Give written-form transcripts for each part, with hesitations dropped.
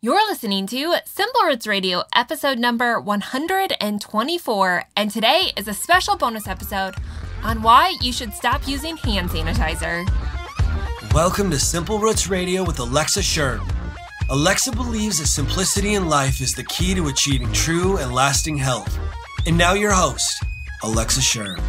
You're listening to Simple Roots Radio, episode number 124, and today is a special bonus episode on why you should stop using hand sanitizer. Welcome to Simple Roots Radio with Alexa Sherm. Alexa believes that simplicity in life is the key to achieving true and lasting health. And now your host, Alexa Sherm.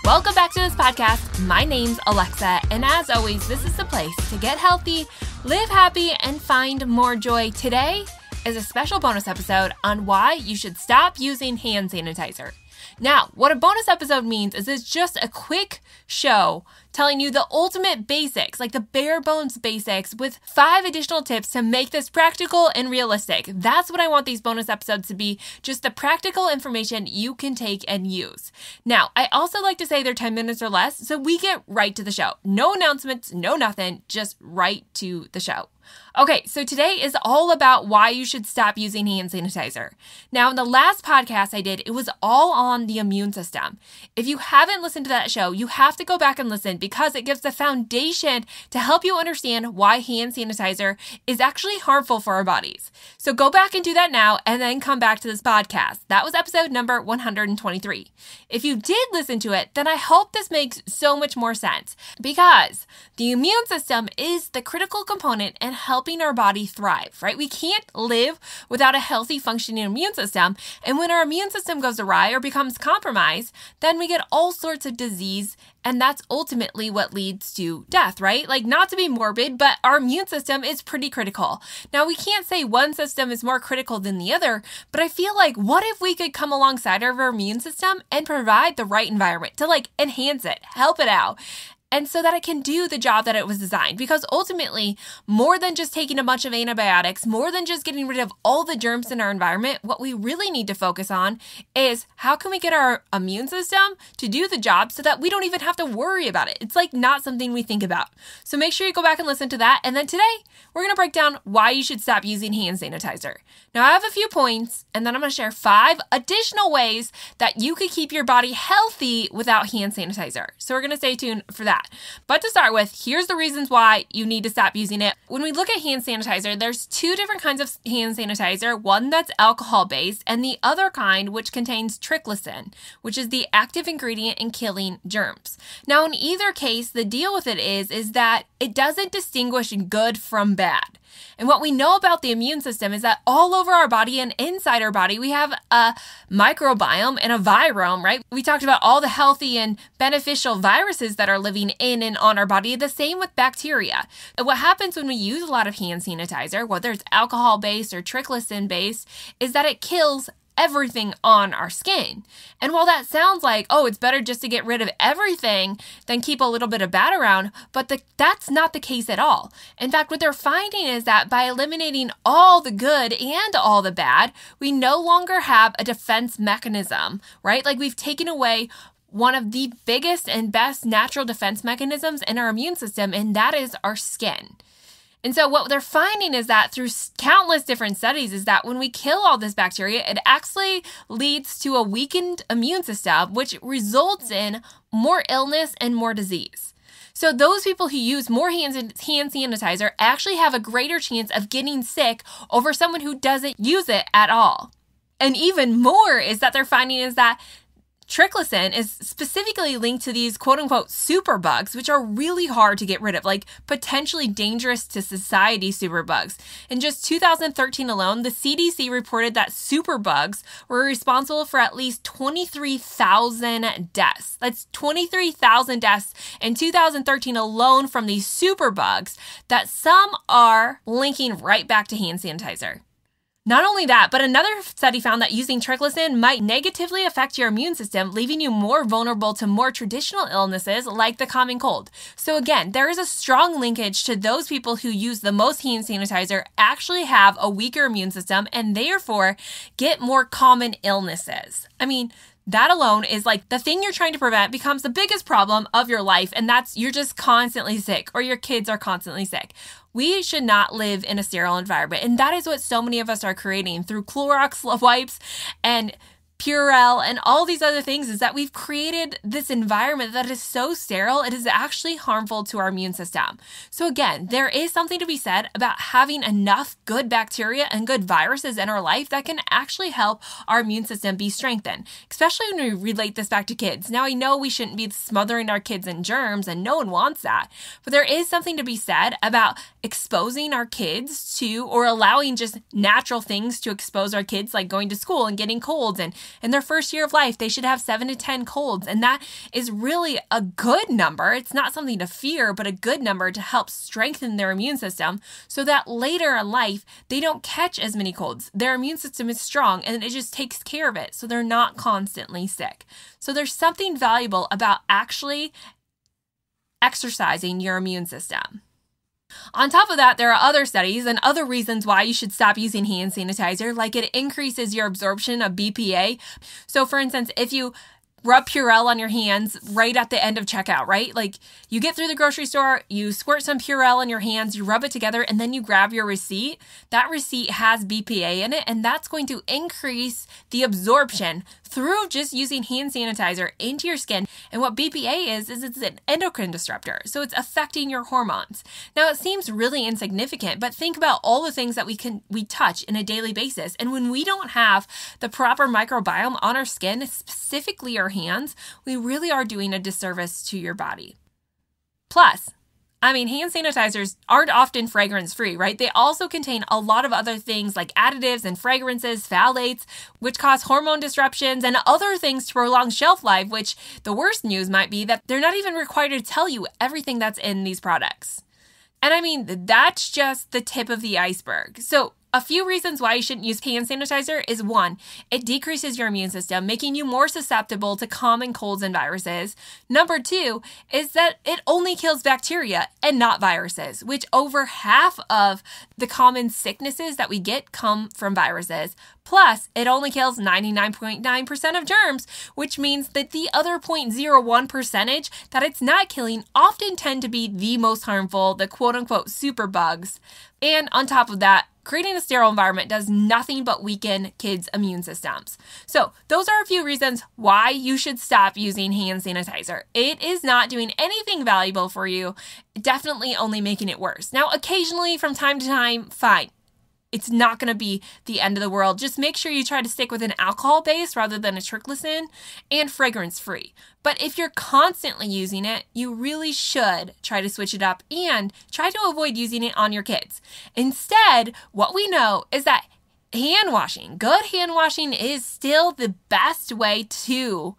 Welcome back to this podcast. My name's Alexa, and as always, this is the place to get healthy, live happy, and find more joy. Today is a special bonus episode on why you should stop using hand sanitizer. Now, what a bonus episode means is it's just a quick show telling you the ultimate basics, like the bare bones basics, with 5 additional tips to make this practical and realistic. That's what I want these bonus episodes to be, just the practical information you can take and use. Now, I also like to say they're 10 minutes or less, so we get right to the show. No announcements, no nothing, just right to the show. Okay, so today is all about why you should stop using hand sanitizer. Now, in the last podcast I did, it was all on the immune system. If you haven't listened to that show, you have to go back and listen because it gives the foundation to help you understand why hand sanitizer is actually harmful for our bodies. So go back and do that now and then come back to this podcast. That was episode number 123. If you did listen to it, then I hope this makes so much more sense because the immune system is the critical component in helping our body thrive, right? We can't live without a healthy functioning immune system. And when our immune system goes awry or becomes compromised, then we get all sorts of disease. And that's ultimately what leads to death, right? Like, not to be morbid, but our immune system is pretty critical. Now, we can't say one system is more critical than the other, but I feel like what if we could come alongside of our immune system and provide the right environment to enhance it, help it out, and so that it can do the job that it was designed. Because ultimately, more than just taking a bunch of antibiotics, more than just getting rid of all the germs in our environment, what we really need to focus on is how can we get our immune system to do the job so that we don't even have to worry about it. It's not something we think about. So make sure you go back and listen to that. And then today, we're going to break down why you should stop using hand sanitizer. Now, I have a few points, and then I'm going to share 5 additional ways that you could keep your body healthy without hand sanitizer. So we're going to stay tuned for that. But to start with, here's the reasons why you need to stop using it. When we look at hand sanitizer, there's 2 different kinds of hand sanitizer, one that's alcohol-based and the other kind which contains triclosan, which is the active ingredient in killing germs. Now, in either case, the deal with it is that it doesn't distinguish good from bad. And what we know about the immune system is that all over our body and inside our body, we have a microbiome and a virome, right? We talked about all the healthy and beneficial viruses that are living in and on our body. The same with bacteria. And what happens when we use a lot of hand sanitizer, whether it's alcohol-based or triclosan-based, is that it kills everything on our skin. And while that sounds like, it's better just to get rid of everything than keep a little bit of bad around, but that's not the case at all. In fact, what they're finding is that by eliminating all the good and all the bad, we no longer have a defense mechanism, right? We've taken away one of the biggest and best natural defense mechanisms in our immune system, and that is our skin. And so what they're finding is that through countless different studies is that when we kill all this bacteria, it actually leads to a weakened immune system, which results in more illness and more disease. So those people who use more hand sanitizer actually have a greater chance of getting sick over someone who doesn't use it at all. And even more is that they're finding is that triclosan is specifically linked to these quote-unquote superbugs, which are really hard to get rid of, potentially dangerous to society superbugs. In just 2013 alone, the CDC reported that superbugs were responsible for at least 23,000 deaths. That's 23,000 deaths in 2013 alone from these superbugs that some are linking right back to hand sanitizer. Not only that, but another study found that using triclosan might negatively affect your immune system, leaving you more vulnerable to more traditional illnesses like the common cold. So again, there is a strong linkage to those people who use the most hand sanitizer actually have a weaker immune system and therefore get more common illnesses. That alone is the thing you're trying to prevent becomes the biggest problem of your life, and that's you're just constantly sick or your kids are constantly sick. We should not live in a sterile environment, and that is what so many of us are creating through Clorox wipes and Purell, and all these other things is that we've created this environment that is so sterile, it is actually harmful to our immune system. So again, there is something to be said about having enough good bacteria and good viruses in our life that can actually help our immune system be strengthened, especially when we relate this back to kids. Now, I know we shouldn't be smothering our kids in germs, and no one wants that, but there is something to be said about exposing our kids to, or allowing just natural things to expose our kids, like going to school and getting colds, and in their first year of life, they should have 7 to 10 colds. And that is really a good number. It's not something to fear, but a good number to help strengthen their immune system so that later in life, they don't catch as many colds. Their immune system is strong and it just takes care of it. So they're not constantly sick. So there's something valuable about actually exercising your immune system. On top of that, there are other studies and other reasons why you should stop using hand sanitizer, like it increases your absorption of BPA. So for instance, if you rub Purell on your hands right at the end of checkout, right? Like you get through the grocery store, you squirt some Purell on your hands, you rub it together, and then you grab your receipt. That receipt has BPA in it, and that's going to increase the absorption through just using hand sanitizer into your skin. And what BPA is it's an endocrine disruptor. So it's affecting your hormones. Now, it seems really insignificant, but think about all the things that we touch in a daily basis. And when we don't have the proper microbiome on our skin, specifically our hands, we really are doing a disservice to your body. Plus, hand sanitizers aren't often fragrance-free, right? They also contain a lot of other things like additives and fragrances, phthalates, which cause hormone disruptions and other things to prolong shelf life, which the worst news might be that they're not even required to tell you everything that's in these products. And that's just the tip of the iceberg. So a few reasons why you shouldn't use hand sanitizer is 1, it decreases your immune system, making you more susceptible to common colds and viruses. Number 2 is that it only kills bacteria and not viruses, which over half of the common sicknesses that we get come from viruses. Plus, it only kills 99.9% of germs, which means that the other 0.01% that it's not killing often tend to be the most harmful, the quote-unquote super bugs. And on top of that, creating a sterile environment does nothing but weaken kids' immune systems. So those are a few reasons why you should stop using hand sanitizer. It is not doing anything valuable for you, definitely only making it worse. Now, occasionally, from time to time, fine. It's not going to be the end of the world. Just make sure you try to stick with an alcohol base rather than a triclosan, and fragrance free. But if you're constantly using it, you really should try to switch it up and try to avoid using it on your kids. Instead, what we know is that good hand washing is still the best way to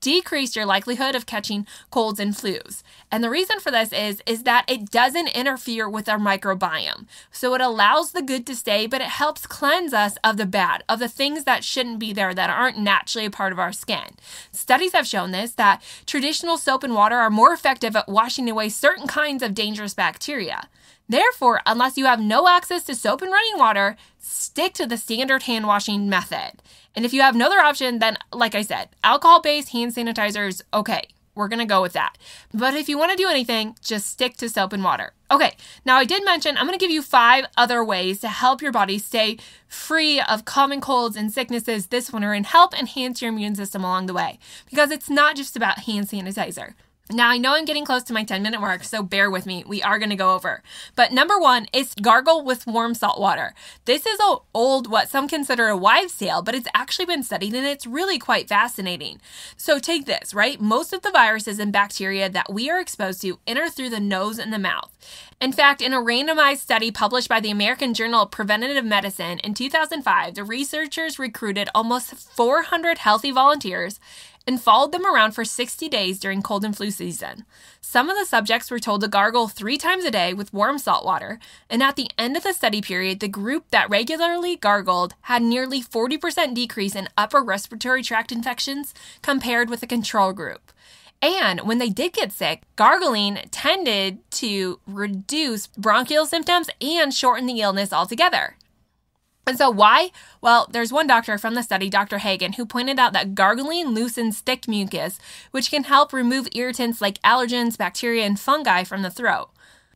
decrease your likelihood of catching colds and flus. And the reason for this is that it doesn't interfere with our microbiome. So it allows the good to stay, but it helps cleanse us of the bad, of the things that shouldn't be there, that aren't naturally a part of our skin. Studies have shown this, that traditional soap and water are more effective at washing away certain kinds of dangerous bacteria. Therefore, unless you have no access to soap and running water, stick to the standard hand washing method. And if you have no other option, then like I said, alcohol-based hand sanitizer is okay. We're going to go with that. But if you want to do anything, just stick to soap and water. Okay, now I did mention I'm going to give you 5 other ways to help your body stay free of common colds and sicknesses this winter and help enhance your immune system along the way. Because it's not just about hand sanitizer. Now, I know I'm getting close to my 10-minute mark, so bear with me. We are going to go over. But number 1 is gargle with warm salt water. This is what some consider a wives' tale, but it's actually been studied and it's really quite fascinating. So take this, right? Most of the viruses and bacteria that we are exposed to enter through the nose and the mouth. In fact, in a randomized study published by the American Journal of Preventive Medicine in 2005, the researchers recruited almost 400 healthy volunteers and followed them around for 60 days during cold and flu season. Some of the subjects were told to gargle 3 times a day with warm salt water, and at the end of the study period, the group that regularly gargled had nearly 40% decrease in upper respiratory tract infections compared with the control group. And when they did get sick, gargling tended to reduce bronchial symptoms and shorten the illness altogether. And so why? Well, there's one doctor from the study, Dr. Hagen, who pointed out that gargling loosens thick mucus, which can help remove irritants like allergens, bacteria, and fungi from the throat.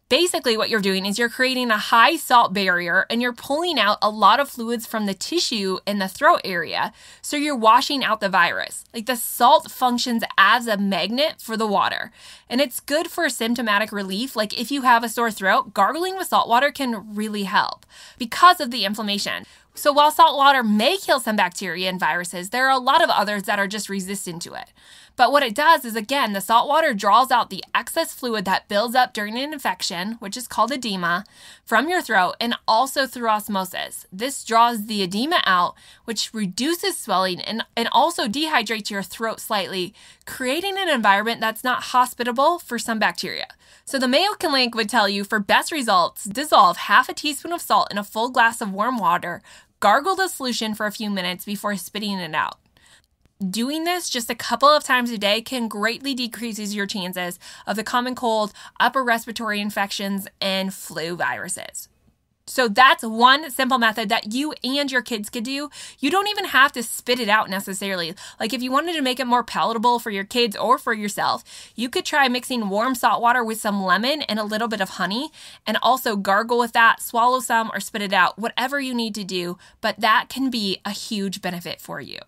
Basically, what you're doing is you're creating a high salt barrier and you're pulling out a lot of fluids from the tissue in the throat area. So you're washing out the virus. Like the salt functions as a magnet for the water. And it's good for symptomatic relief. Like if you have a sore throat, gargling with salt water can really help because of the inflammation. So while salt water may kill some bacteria and viruses, there are a lot of others that are just resistant to it. But what it does is, again, the salt water draws out the excess fluid that builds up during an infection, which is called edema, from your throat and also through osmosis. This draws the edema out, which reduces swelling and also dehydrates your throat slightly, creating an environment that's not hospitable for some bacteria. So the Mayo Clinic would tell you for best results, dissolve half a teaspoon of salt in a full glass of warm water, gargle the solution for a few minutes before spitting it out. Doing this just a couple of times a day can greatly decreases your chances of the common cold, upper respiratory infections, and flu viruses. So that's one simple method that you and your kids could do. You don't even have to spit it out necessarily. Like if you wanted to make it more palatable for your kids or for yourself, you could try mixing warm salt water with some lemon and a little bit of honey and also gargle with that, swallow some or spit it out, whatever you need to do. But that can be a huge benefit for you.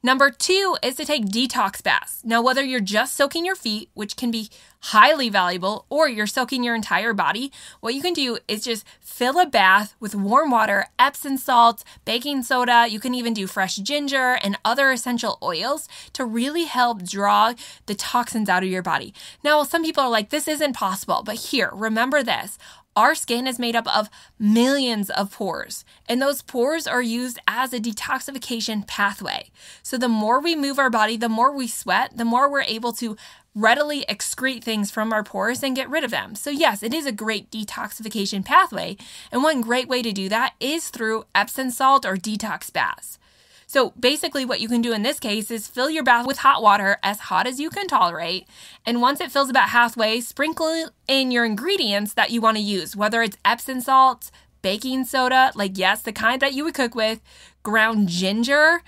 Number 2 is to take detox baths. Now, whether you're just soaking your feet, which can be highly valuable, or you're soaking your entire body, what you can do is just fill a bath with warm water, Epsom salts, baking soda. You can even do fresh ginger and other essential oils to really help draw the toxins out of your body. Now, some people are like, this isn't possible, but here, remember this. Our skin is made up of millions of pores, and those pores are used as a detoxification pathway. So the more we move our body, the more we sweat, the more we're able to readily excrete things from our pores and get rid of them. So yes, it is a great detoxification pathway, and one great way to do that is through Epsom salt or detox baths. So basically what you can do in this case is fill your bath with hot water, as hot as you can tolerate. And once it fills about halfway, sprinkle in your ingredients that you want to use, whether it's Epsom salts, baking soda, like yes, the kind that you would cook with, ground ginger,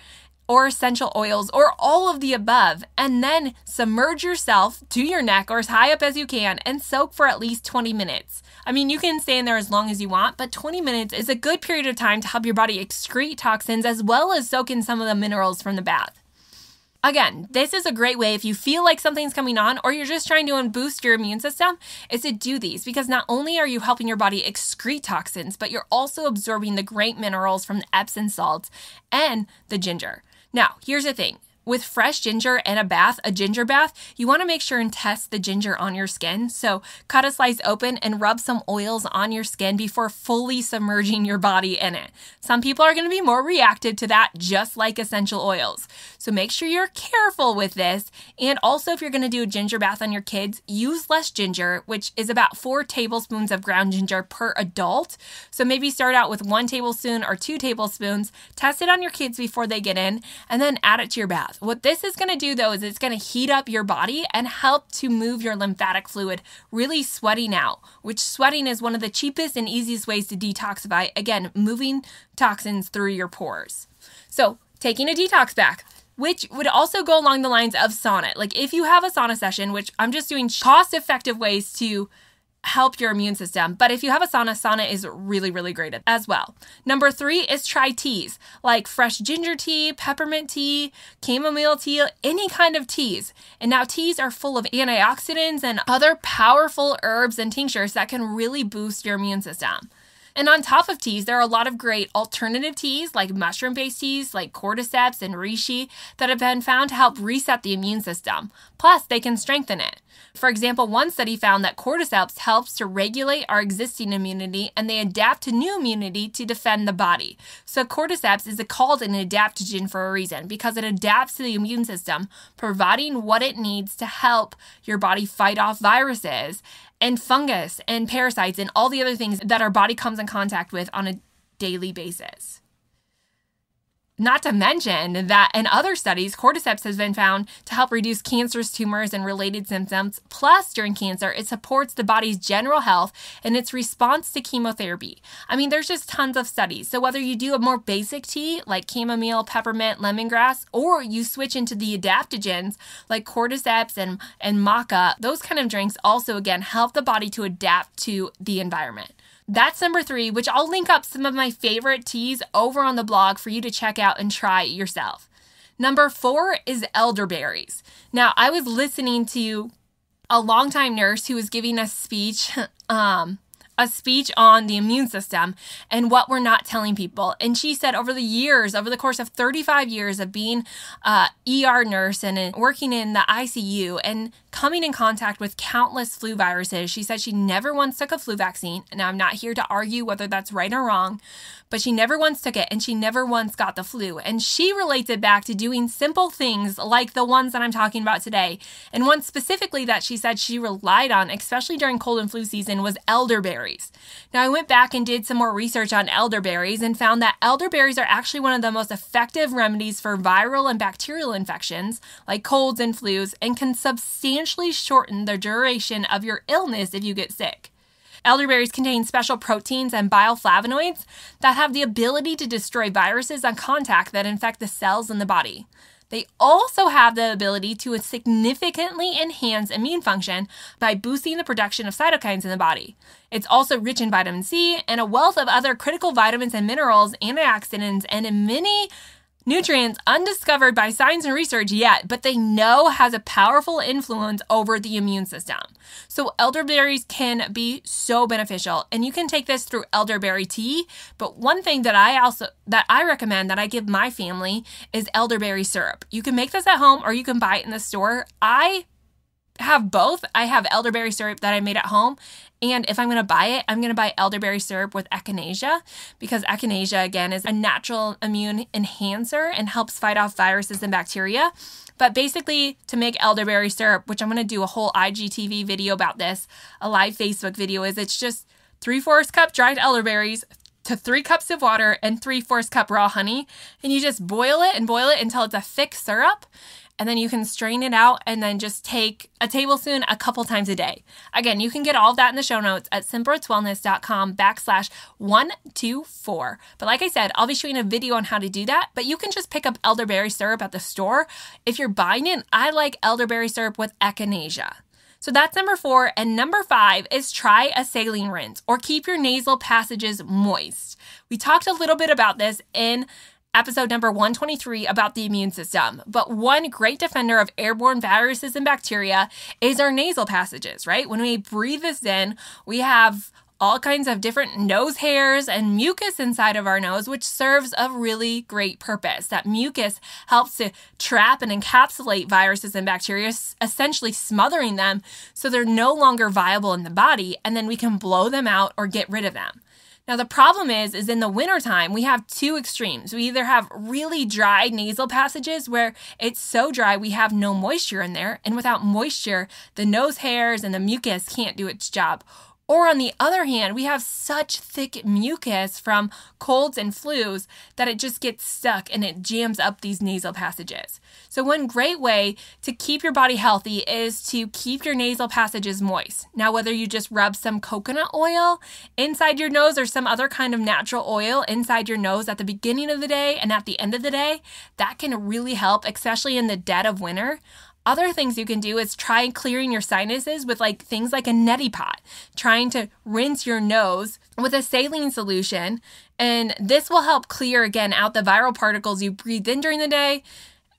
or essential oils, or all of the above, and then submerge yourself to your neck or as high up as you can and soak for at least 20 minutes. I mean, you can stay in there as long as you want, but 20 minutes is a good period of time to help your body excrete toxins as well as soak in some of the minerals from the bath. Again, this is a great way if you feel like something's coming on or you're just trying to boost your immune system, is to do these because not only are you helping your body excrete toxins, but you're also absorbing the great minerals from the Epsom salts and the ginger. Now, here's the thing. With fresh ginger and a ginger bath, you want to make sure and test the ginger on your skin. So cut a slice open and rub some oils on your skin before fully submerging your body in it. Some people are going to be more reactive to that, just like essential oils. So make sure you're careful with this. And also, if you're going to do a ginger bath on your kids, use less ginger, which is about 4 tablespoons of ground ginger per adult. So maybe start out with 1 tablespoon or 2 tablespoons, test it on your kids before they get in, and then add it to your bath. What this is going to do, though, is it's going to heat up your body and help to move your lymphatic fluid, really sweating out, which sweating is one of the cheapest and easiest ways to detoxify. Again, moving toxins through your pores. So taking a detox bath, which would also go along the lines of sauna. Like if you have a sauna session, which I'm just doing cost-effective ways to help your immune system. But if you have a sauna is really, really great as well. Number 3 is try teas like fresh ginger tea, peppermint tea, chamomile tea, any kind of teas. And now teas are full of antioxidants and other powerful herbs and tinctures that can really boost your immune system. And on top of teas, there are a lot of great alternative teas like mushroom-based teas like cordyceps and reishi that have been found to help reset the immune system. Plus, they can strengthen it. For example, one study found that cordyceps helps to regulate our existing immunity and they adapt to new immunity to defend the body. So cordyceps is called an adaptogen for a reason because it adapts to the immune system, providing what it needs to help your body fight off viruses and fungus and parasites and all the other things that our body comes in contact with on a daily basis. Not to mention that in other studies, cordyceps has been found to help reduce cancerous tumors and related symptoms. Plus, during cancer, it supports the body's general health and its response to chemotherapy. I mean, there's just tons of studies. So whether you do a more basic tea like chamomile, peppermint, lemongrass, or you switch into the adaptogens like cordyceps and maca, those kind of drinks also, again, help the body to adapt to the environment. That's number 3, which I'll link up some of my favorite teas over on the blog for you to check out and try yourself. Number 4 is elderberries. Now, I was listening to a longtime nurse who was giving a speech on the immune system and what we're not telling people. And she said over the course of 35 years of being an ER nurse and working in the ICU and coming in contact with countless flu viruses, she said she never once took a flu vaccine. Now, I'm not here to argue whether that's right or wrong, but she never once took it and she never once got the flu. And she relates it back to doing simple things like the ones that I'm talking about today. And one specifically that she said she relied on, especially during cold and flu season, was elderberries. Now, I went back and did some more research on elderberries and found that elderberries are actually one of the most effective remedies for viral and bacterial infections like colds and flus, and can substantially shorten the duration of your illness if you get sick. Elderberries contain special proteins and bioflavonoids that have the ability to destroy viruses on contact that infect the cells in the body. They also have the ability to significantly enhance immune function by boosting the production of cytokines in the body. It's also rich in vitamin C and a wealth of other critical vitamins and minerals, antioxidants, and many nutrients undiscovered by science and research yet, but they know has a powerful influence over the immune system. So elderberries can be so beneficial, and you can take this through elderberry tea. But one thing that I recommend that I give my family is elderberry syrup. You can make this at home or you can buy it in the store. I have both. I have elderberry syrup that I made at home. And if I'm going to buy it, I'm going to buy elderberry syrup with echinacea, because echinacea, again, is a natural immune enhancer and helps fight off viruses and bacteria. But basically, to make elderberry syrup, which I'm going to do a whole IGTV video about this, a live Facebook video, is it's just 3/4 cup dried elderberries to 3 cups of water and 3/4 cup raw honey. And you just boil it until it's a thick syrup. And then you can strain it out and then just take a tablespoon a couple times a day. Again, you can get all of that in the show notes at simpleritzwellness.com/124. But like I said, I'll be showing a video on how to do that, but you can just pick up elderberry syrup at the store. If you're buying it, I like elderberry syrup with echinacea. So that's number 4. And number 5 is try a saline rinse or keep your nasal passages moist. We talked a little bit about this in episode number 123 about the immune system. But one great defender of airborne viruses and bacteria is our nasal passages, right? When we breathe this in, we have all kinds of different nose hairs and mucus inside of our nose, which serves a really great purpose. That mucus helps to trap and encapsulate viruses and bacteria, essentially smothering them so they're no longer viable in the body, and then we can blow them out or get rid of them. Now, the problem is in the wintertime, we have 2 extremes. We either have really dry nasal passages where it's so dry we have no moisture in there, and without moisture, the nose hairs and the mucus can't do its job. Or on the other hand, we have such thick mucus from colds and flus that it just gets stuck and it jams up these nasal passages. So one great way to keep your body healthy is to keep your nasal passages moist. Now, whether you just rub some coconut oil inside your nose or some other kind of natural oil inside your nose at the beginning of the day and at the end of the day, that can really help, especially in the dead of winter. Other things you can do is try clearing your sinuses with things like a neti pot, trying to rinse your nose with a saline solution. And this will help clear, again, out the viral particles you breathed in during the day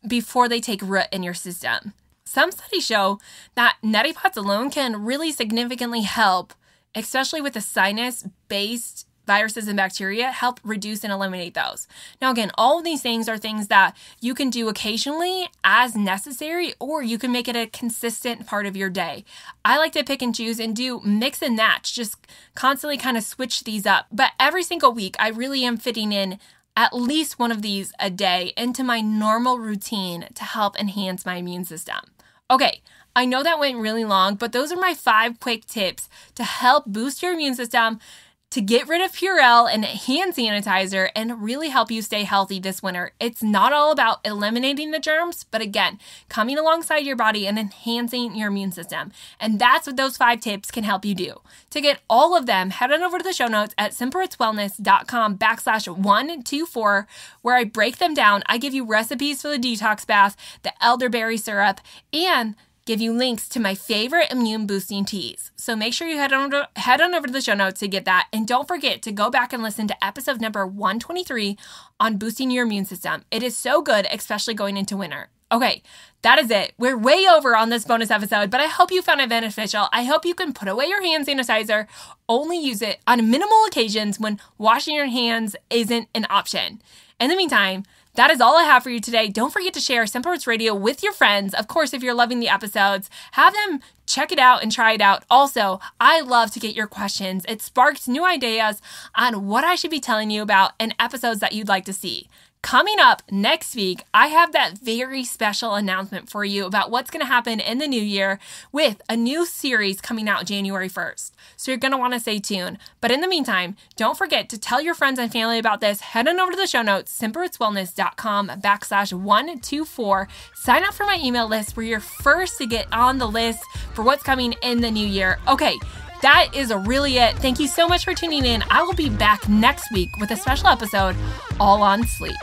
before they take root in your system. Some studies show that neti pots alone can really significantly help, especially with the sinus-based viruses and bacteria, help reduce and eliminate those. Now, again, all of these things are things that you can do occasionally as necessary, or you can make it a consistent part of your day. I like to pick and choose and do mix and match, just constantly kind of switch these up. But every single week, I really am fitting in at least one of these a day into my normal routine to help enhance my immune system. Okay, I know that went really long, but those are my 5 quick tips to help boost your immune system, to get rid of Purell and hand sanitizer and really help you stay healthy this winter. It's not all about eliminating the germs, but again, coming alongside your body and enhancing your immune system. And that's what those 5 tips can help you do. To get all of them, head on over to the show notes at simplerootswellness.com/124, where I break them down. I give you recipes for the detox bath, the elderberry syrup, and give you links to my favorite immune boosting teas. So make sure you head on over to the show notes to get that. And don't forget to go back and listen to episode number 123 on boosting your immune system. It is so good, especially going into winter. Okay, that is it. We're way over on this bonus episode, but I hope you found it beneficial. I hope you can put away your hand sanitizer, only use it on minimal occasions when washing your hands isn't an option. In the meantime, that is all I have for you today. Don't forget to share Simple Roots Radio with your friends. Of course, if you're loving the episodes, have them check it out and try it out. Also, I love to get your questions. It sparks new ideas on what I should be telling you about and episodes that you'd like to see. Coming up next week, I have that very special announcement for you about what's going to happen in the new year with a new series coming out January 1st. So you're going to want to stay tuned. But in the meantime, don't forget to tell your friends and family about this. Head on over to the show notes, simplerootswellness.com/124. Sign up for my email list where you're first to get on the list for what's coming in the new year. Okay. That is really it. Thank you so much for tuning in. I will be back next week with a special episode all on sleep.